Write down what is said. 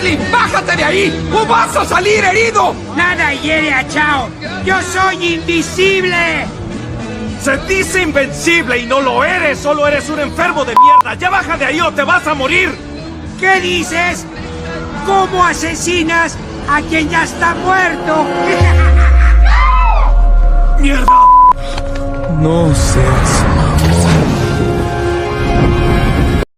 Franklin, bájate de ahí o vas a salir herido. Nada hiere a Chao. Yo soy invisible. Se dice invencible y no lo eres. Solo eres un enfermo de mierda. Ya baja de ahí o te vas a morir. ¿Qué dices? ¿Cómo asesinas a quien ya está muerto? ¡Mierda! No seas